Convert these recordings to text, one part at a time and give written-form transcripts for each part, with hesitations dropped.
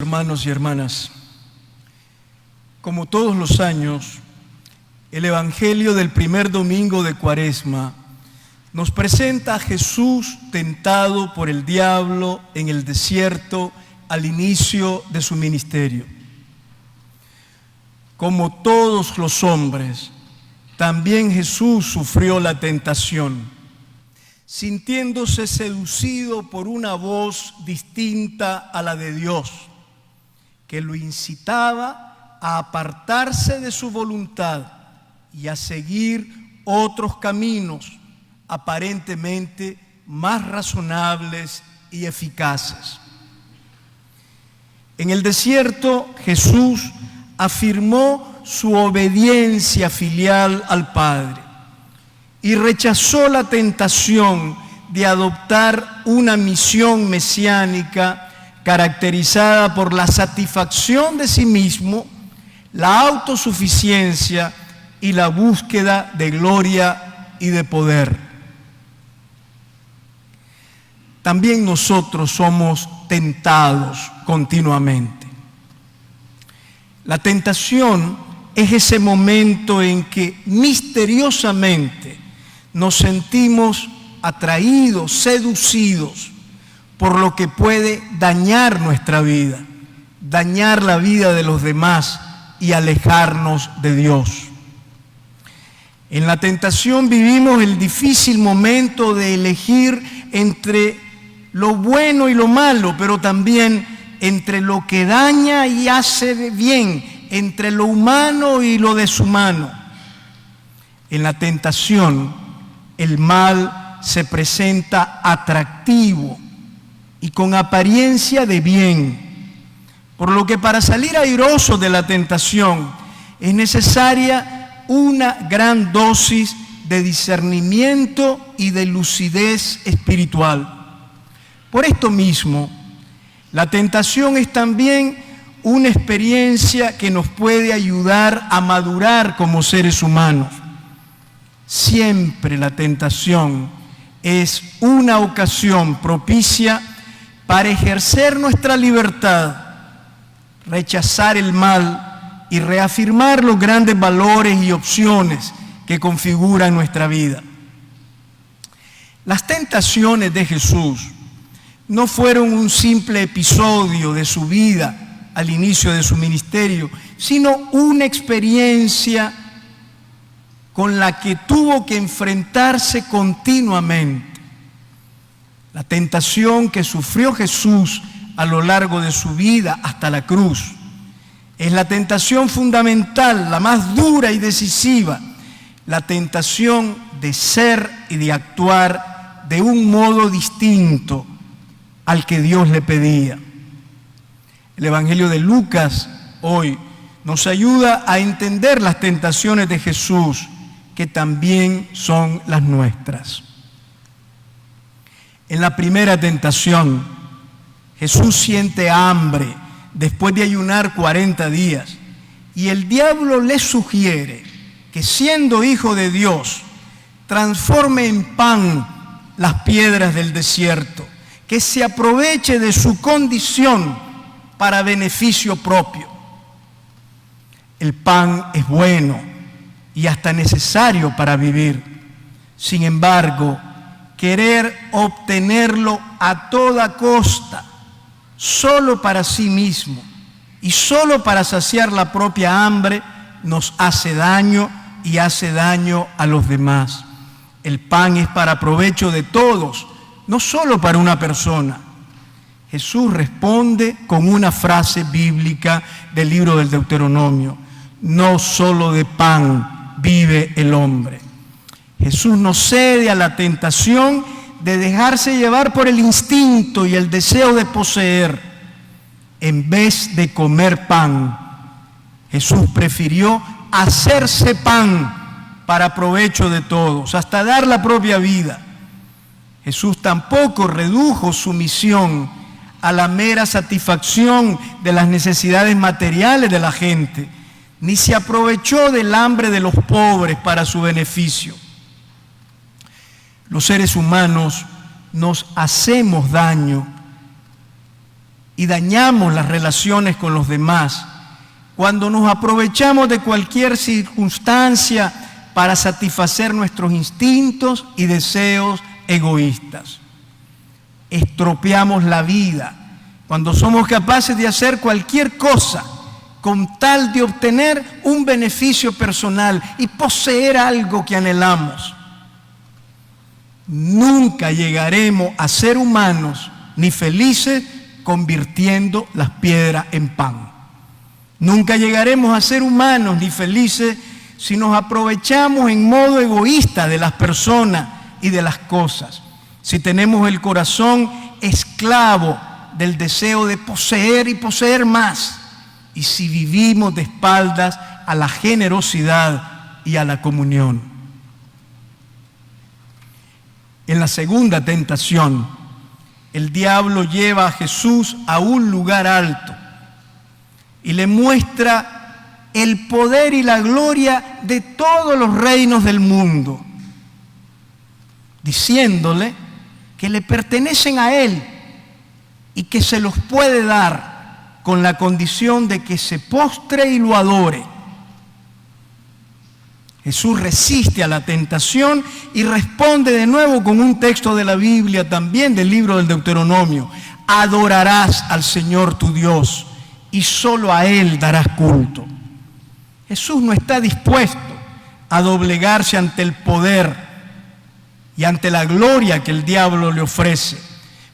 hermanos y hermanas, como todos los años, el Evangelio del primer domingo de Cuaresma nos presenta a Jesús tentado por el diablo en el desierto al inicio de su ministerio. Como todos los hombres, también Jesús sufrió la tentación, sintiéndose seducido por una voz distinta a la de Dios, que lo incitaba a apartarse de su voluntad y a seguir otros caminos aparentemente más razonables y eficaces. En el desierto, Jesús afirmó su obediencia filial al Padre y rechazó la tentación de adoptar una misión mesiánica caracterizada por la satisfacción de sí mismo, la autosuficiencia y la búsqueda de gloria y de poder. También nosotros somos tentados continuamente. La tentación es ese momento en que misteriosamente nos sentimos atraídos, seducidos por lo que puede dañar nuestra vida, dañar la vida de los demás y alejarnos de Dios. En la tentación vivimos el difícil momento de elegir entre lo bueno y lo malo, pero también entre lo que daña y hace bien, entre lo humano y lo deshumano. En la tentación, el mal se presenta atractivo y con apariencia de bien, por lo que para salir airoso de la tentación es necesaria una gran dosis de discernimiento y de lucidez espiritual. Por esto mismo, la tentación es también una experiencia que nos puede ayudar a madurar como seres humanos. Siempre la tentación es una ocasión propicia para ejercer nuestra libertad, rechazar el mal y reafirmar los grandes valores y opciones que configuran nuestra vida. Las tentaciones de Jesús no fueron un simple episodio de su vida al inicio de su ministerio, sino una experiencia con la que tuvo que enfrentarse continuamente. La tentación que sufrió Jesús a lo largo de su vida hasta la cruz es la tentación fundamental, la más dura y decisiva, la tentación de ser y de actuar de un modo distinto al que Dios le pedía. El Evangelio de Lucas hoy nos ayuda a entender las tentaciones de Jesús, que también son las nuestras. En la primera tentación, Jesús siente hambre después de ayunar 40 días y el diablo le sugiere que, siendo hijo de Dios, transforme en pan las piedras del desierto, que se aproveche de su condición para beneficio propio. El pan es bueno y hasta necesario para vivir. Sin embargo, querer obtenerlo a toda costa, solo para sí mismo y solo para saciar la propia hambre, nos hace daño y hace daño a los demás. El pan es para provecho de todos, no solo para una persona. Jesús responde con una frase bíblica del libro del Deuteronomio: no solo de pan vive el hombre. Jesús no cede a la tentación de dejarse llevar por el instinto y el deseo de poseer. En vez de comer pan, Jesús prefirió hacerse pan para provecho de todos, hasta dar la propia vida. Jesús tampoco redujo su misión a la mera satisfacción de las necesidades materiales de la gente, ni se aprovechó del hambre de los pobres para su beneficio. Los seres humanos nos hacemos daño y dañamos las relaciones con los demás, cuando nos aprovechamos de cualquier circunstancia para satisfacer nuestros instintos y deseos egoístas. Estropeamos la vida cuando somos capaces de hacer cualquier cosa con tal de obtener un beneficio personal y poseer algo que anhelamos. Nunca llegaremos a ser humanos ni felices convirtiendo las piedras en pan. Nunca llegaremos a ser humanos ni felices si nos aprovechamos en modo egoísta de las personas y de las cosas. Si tenemos el corazón esclavo del deseo de poseer y poseer más. Y si vivimos de espaldas a la generosidad y a la comunión. En la segunda tentación, el diablo lleva a Jesús a un lugar alto y le muestra el poder y la gloria de todos los reinos del mundo, diciéndole que le pertenecen a Él y que se los puede dar con la condición de que se postre y lo adore. Jesús resiste a la tentación y responde de nuevo con un texto de la Biblia, también del libro del Deuteronomio. Adorarás al Señor tu Dios y solo a Él darás culto. Jesús no está dispuesto a doblegarse ante el poder y ante la gloria que el diablo le ofrece,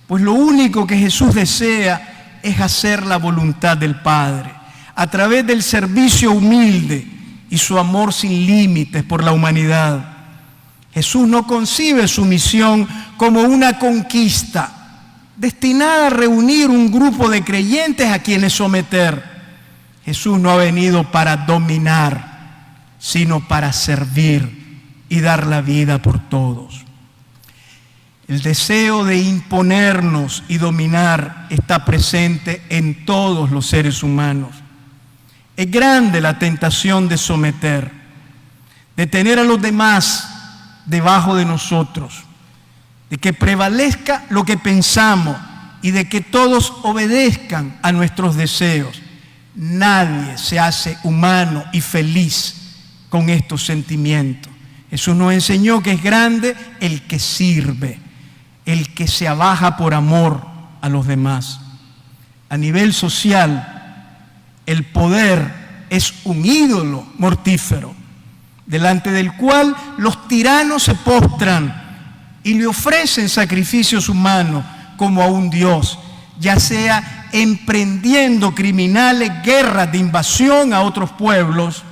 pues lo único que Jesús desea es hacer la voluntad del Padre, a través del servicio humilde y su amor sin límites por la humanidad. Jesús no concibe su misión como una conquista destinada a reunir un grupo de creyentes a quienes someter. Jesús no ha venido para dominar, sino para servir y dar la vida por todos. El deseo de imponernos y dominar está presente en todos los seres humanos. Es grande la tentación de someter, de tener a los demás debajo de nosotros, de que prevalezca lo que pensamos y de que todos obedezcan a nuestros deseos. Nadie se hace humano y feliz con estos sentimientos. Jesús nos enseñó que es grande el que sirve, el que se abaja por amor a los demás. A nivel social, el poder es un ídolo mortífero, delante del cual los tiranos se postran y le ofrecen sacrificios humanos como a un Dios, ya sea emprendiendo criminales guerras de invasión a otros pueblos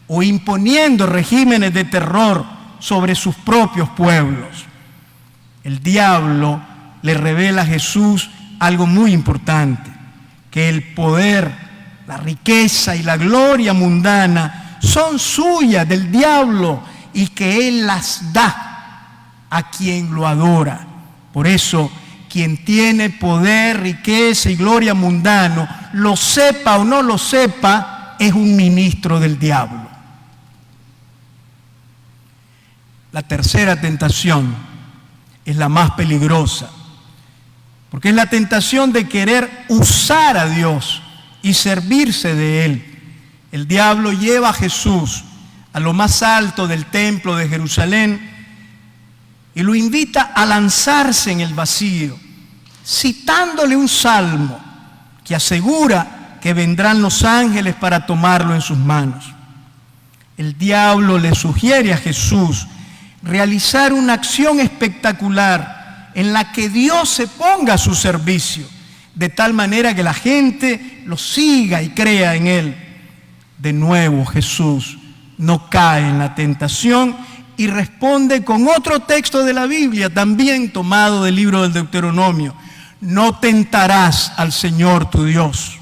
o imponiendo regímenes de terror sobre sus propios pueblos. El diablo le revela a Jesús algo muy importante, que el poder, la riqueza y la gloria mundana son suyas del diablo y que Él las da a quien lo adora. Por eso, quien tiene poder, riqueza y gloria mundano, lo sepa o no lo sepa, es un ministro del diablo. La tercera tentación es la más peligrosa, porque es la tentación de querer usar a Dios y servirse de Él. El diablo lleva a Jesús a lo más alto del templo de Jerusalén y lo invita a lanzarse en el vacío, citándole un salmo que asegura que vendrán los ángeles para tomarlo en sus manos. El diablo le sugiere a Jesús realizar una acción espectacular en la que Dios se ponga a su servicio, de tal manera que la gente lo siga y crea en Él. De nuevo, Jesús no cae en la tentación y responde con otro texto de la Biblia, también tomado del libro del Deuteronomio: no tentarás al Señor tu Dios.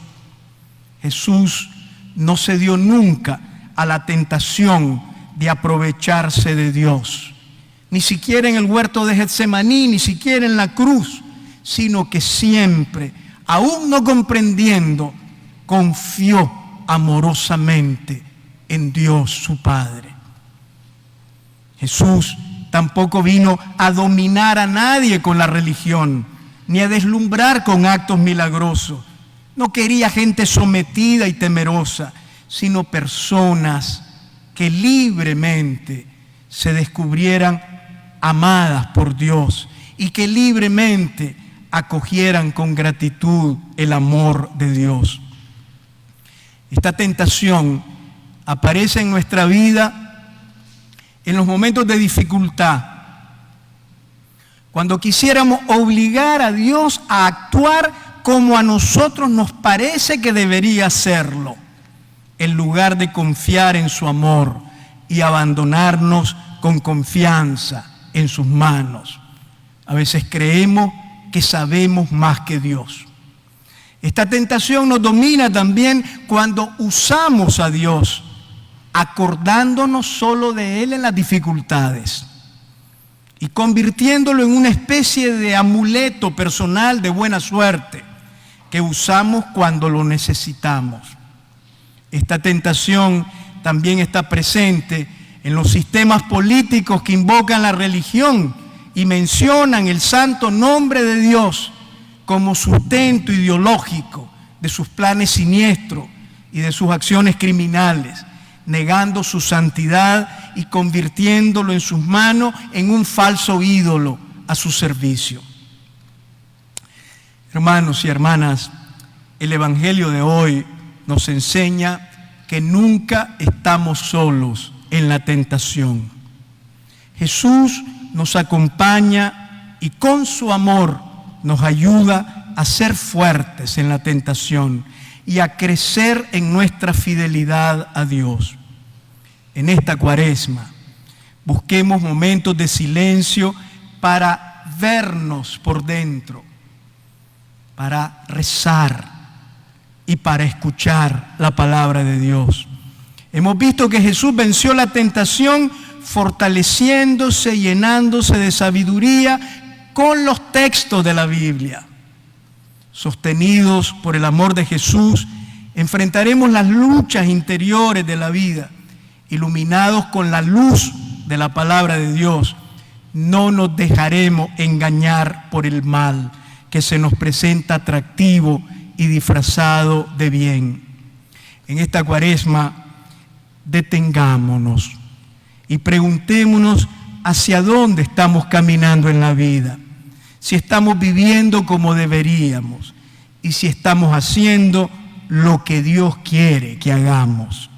Jesús no cedió nunca a la tentación de aprovecharse de Dios, ni siquiera en el huerto de Getsemaní, ni siquiera en la cruz, sino que siempre, aún no comprendiendo, confió amorosamente en Dios su Padre. Jesús tampoco vino a dominar a nadie con la religión, ni a deslumbrar con actos milagrosos. No quería gente sometida y temerosa, sino personas que libremente se descubrieran amadas por Dios y que libremente acogieran con gratitud el amor de Dios. Esta tentación aparece en nuestra vida en los momentos de dificultad, cuando quisiéramos obligar a Dios a actuar como a nosotros nos parece que debería hacerlo, en lugar de confiar en su amor y abandonarnos con confianza en sus manos. A veces creemos que sabemos más que Dios. Esta tentación nos domina también cuando usamos a Dios, acordándonos solo de Él en las dificultades y convirtiéndolo en una especie de amuleto personal de buena suerte que usamos cuando lo necesitamos. Esta tentación también está presente en los sistemas políticos que invocan la religión y mencionan el santo nombre de Dios como sustento ideológico de sus planes siniestros y de sus acciones criminales, negando su santidad y convirtiéndolo en sus manos en un falso ídolo a su servicio. Hermanos y hermanas, el Evangelio de hoy nos enseña que nunca estamos solos en la tentación. Jesús nos acompaña y con su amor nos ayuda a ser fuertes en la tentación y a crecer en nuestra fidelidad a Dios. En esta Cuaresma, busquemos momentos de silencio para vernos por dentro, para rezar y para escuchar la palabra de Dios. Hemos visto que Jesús venció la tentación fortaleciéndose y llenándose de sabiduría con los textos de la Biblia. Sostenidos por el amor de Jesús, enfrentaremos las luchas interiores de la vida. Iluminados con la luz de la palabra de Dios, no nos dejaremos engañar por el mal que se nos presenta atractivo y disfrazado de bien. En esta Cuaresma, detengámonos y preguntémonos hacia dónde estamos caminando en la vida, si estamos viviendo como deberíamos y si estamos haciendo lo que Dios quiere que hagamos.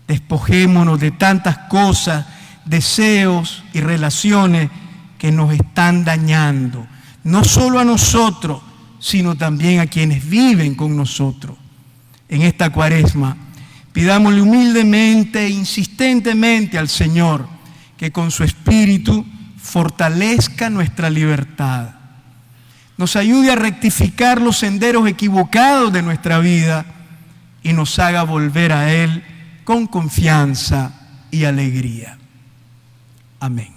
Despojémonos de tantas cosas, deseos y relaciones que nos están dañando, no solo a nosotros, sino también a quienes viven con nosotros. En esta Cuaresma, pidámosle humildemente e insistentemente al Señor que con su Espíritu fortalezca nuestra libertad, nos ayude a rectificar los senderos equivocados de nuestra vida y nos haga volver a Él con confianza y alegría. Amén.